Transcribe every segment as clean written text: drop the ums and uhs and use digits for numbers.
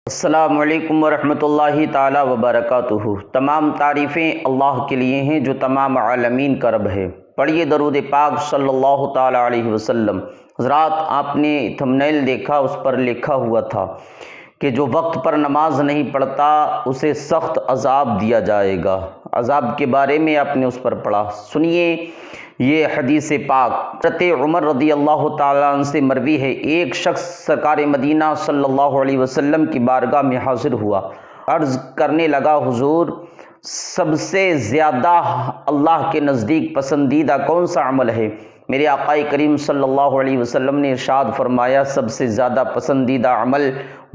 السلام علیکم ورحمۃ اللہ تعالی وبرکاتہ۔ تمام تعریفیں اللہ کے لیے ہیں جو تمام عالمین کا رب ہے۔ پڑھیے درود پاک صلی اللہ تعالی علیہ وسلم۔ حضرات، آپ نے تھمبنیل دیکھا، اس پر لکھا ہوا تھا کہ جو وقت پر نماز نہیں پڑھتا اسے سخت عذاب دیا جائے گا۔ عذاب کے بارے میں آپ نے اس پر پڑھا۔ سنیے یہ حدیث پاک حضرت عمر رضی اللہ تعالیٰ عنہ سے مروی ہے۔ ایک شخص سرکار مدینہ صلی اللہ علیہ وسلم کی بارگاہ میں حاضر ہوا، عرض کرنے لگا، حضور، سب سے زیادہ اللہ کے نزدیک پسندیدہ کون سا عمل ہے؟ میرے آقا کریم صلی اللہ علیہ وسلم نے ارشاد فرمایا، سب سے زیادہ پسندیدہ عمل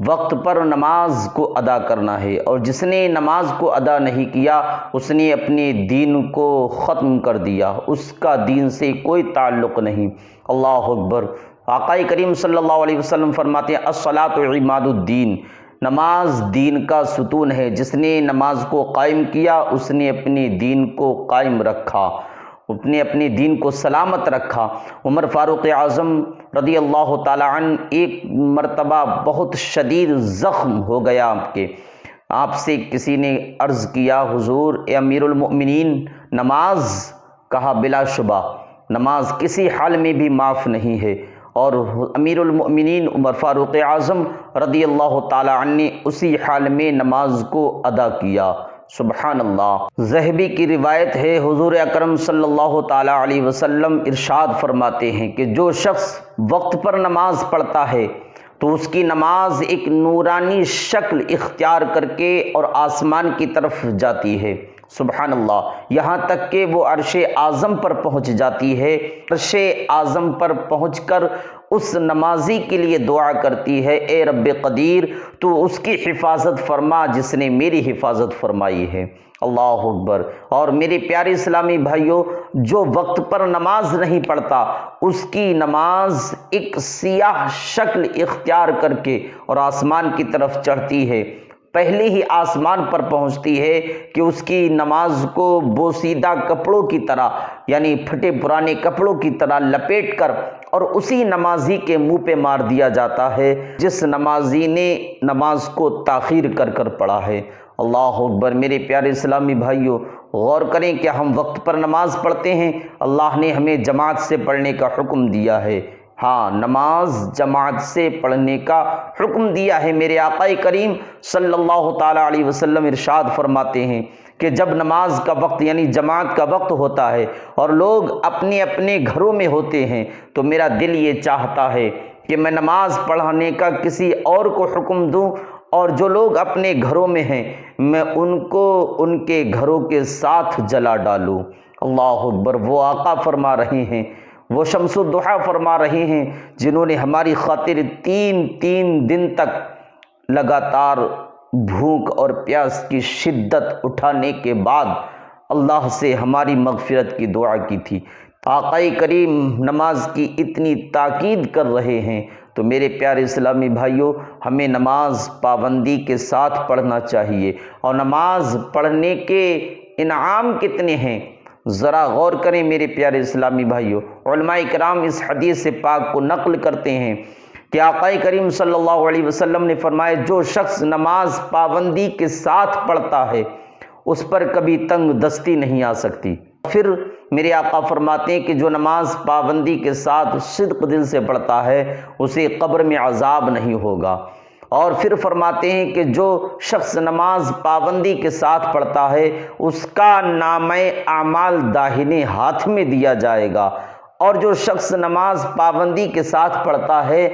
وقت پر نماز کو ادا کرنا ہے، اور جس نے نماز کو ادا نہیں کیا اس نے اپنے دین کو ختم کر دیا، اس کا دین سے کوئی تعلق نہیں۔ اللہ اکبر۔ آقا کریم صلی اللہ علیہ وسلم فرماتے ہیں، الصلاۃ عماد الدین، نماز دین کا ستون ہے، جس نے نماز کو قائم کیا اس نے اپنے دین کو قائم رکھا، اپنے دین کو سلامت رکھا۔ عمر فاروق اعظم رضی اللہ تعالی عنہ ایک مرتبہ بہت شدید زخم ہو گیا آپ سے کسی نے عرض کیا، حضور اے امیر المؤمنین، نماز؟ کہا، بلا شبہ نماز کسی حال میں بھی معاف نہیں ہے، اور امیر المؤمنین عمر فاروق اعظم رضی اللہ تعالی عنہ نے اسی حال میں نماز کو ادا کیا۔ سبحان اللہ۔ ذہبی کی روایت ہے، حضور اکرم صلی اللہ تعالی علیہ وسلم ارشاد فرماتے ہیں کہ جو شخص وقت پر نماز پڑھتا ہے تو اس کی نماز ایک نورانی شکل اختیار کر کے اور آسمان کی طرف جاتی ہے۔ سبحان اللہ، یہاں تک کہ وہ عرش اعظم پر پہنچ جاتی ہے۔ عرش اعظم پر پہنچ کر اس نمازی کے لیے دعا کرتی ہے، اے رب قدیر، تو اس کی حفاظت فرما جس نے میری حفاظت فرمائی ہے۔ اللہ اکبر۔ اور میرے پیارے اسلامی بھائیوں، جو وقت پر نماز نہیں پڑھتا اس کی نماز ایک سیاہ شکل اختیار کر کے اور آسمان کی طرف چڑھتی ہے، پہلے ہی آسمان پر پہنچتی ہے کہ اس کی نماز کو بوسیدہ کپڑوں کی طرح، یعنی پھٹے پرانے کپڑوں کی طرح لپیٹ کر اور اسی نمازی کے منہ پہ مار دیا جاتا ہے جس نمازی نے نماز کو تاخیر کر کر پڑھا ہے۔ اللہ اکبر۔ میرے پیارے اسلامی بھائیوں، غور کریں کہ ہم وقت پر نماز پڑھتے ہیں، اللہ نے ہمیں جماعت سے پڑھنے کا حکم دیا ہے۔ ہاں، نماز جماعت سے پڑھنے کا حکم دیا ہے۔ میرے آقا کریم صلی اللہ تعالی علیہ وسلم ارشاد فرماتے ہیں کہ جب نماز کا وقت یعنی جماعت کا وقت ہوتا ہے اور لوگ اپنے اپنے گھروں میں ہوتے ہیں تو میرا دل یہ چاہتا ہے کہ میں نماز پڑھانے کا کسی اور کو حکم دوں، اور جو لوگ اپنے گھروں میں ہیں میں ان کو ان کے گھروں کے ساتھ جلا ڈالوں۔ اللہ اکبر۔ وہ آقا فرما رہے ہیں، وہ شمس الضحیٰ فرما رہے ہیں جنہوں نے ہماری خاطر تین دن تک لگاتار بھوک اور پیاس کی شدت اٹھانے کے بعد اللہ سے ہماری مغفرت کی دعا کی تھی۔ آقا کریم نماز کی اتنی تاکید کر رہے ہیں تو میرے پیارے اسلامی بھائیوں، ہمیں نماز پابندی کے ساتھ پڑھنا چاہیے۔ اور نماز پڑھنے کے انعام کتنے ہیں ذرا غور کریں میرے پیارے اسلامی بھائیوں۔ علماء کرام اس حدیث پاک کو نقل کرتے ہیں کہ آقا کریم صلی اللہ علیہ وسلم نے فرمایا، جو شخص نماز پابندی کے ساتھ پڑھتا ہے اس پر کبھی تنگ دستی نہیں آ سکتی۔ پھر میرے آقا فرماتے ہیں کہ جو نماز پابندی کے ساتھ صدق دل سے پڑھتا ہے اسے قبر میں عذاب نہیں ہوگا۔ اور پھر فرماتے ہیں کہ جو شخص نماز پابندی کے ساتھ پڑھتا ہے اس کا نامہ اعمال داہنے ہاتھ میں دیا جائے گا، اور جو شخص نماز پابندی کے ساتھ پڑھتا ہے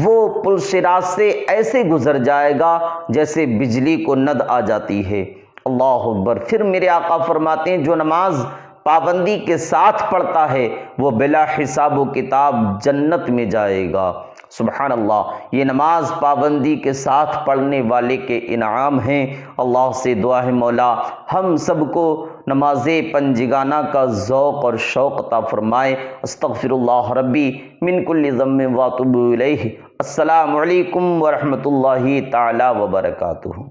وہ پل صراط سے ایسے گزر جائے گا جیسے بجلی کو ند آ جاتی ہے۔ اللہ اکبر۔ پھر میرے آقا فرماتے ہیں جو نماز پابندی کے ساتھ پڑھتا ہے وہ بلا حساب و کتاب جنت میں جائے گا۔ سبحان اللہ۔ یہ نماز پابندی کے ساتھ پڑھنے والے کے انعام ہیں۔ اللہ سے دعا ہے مولا ہم سب کو نماز پنجگانہ کا ذوق اور شوق عطا فرمائے۔ استغفر اللہ ربی من کل ذنب واتوب الیہ۔ السلام علیکم ورحمۃ اللہ تعالی وبرکاتہ۔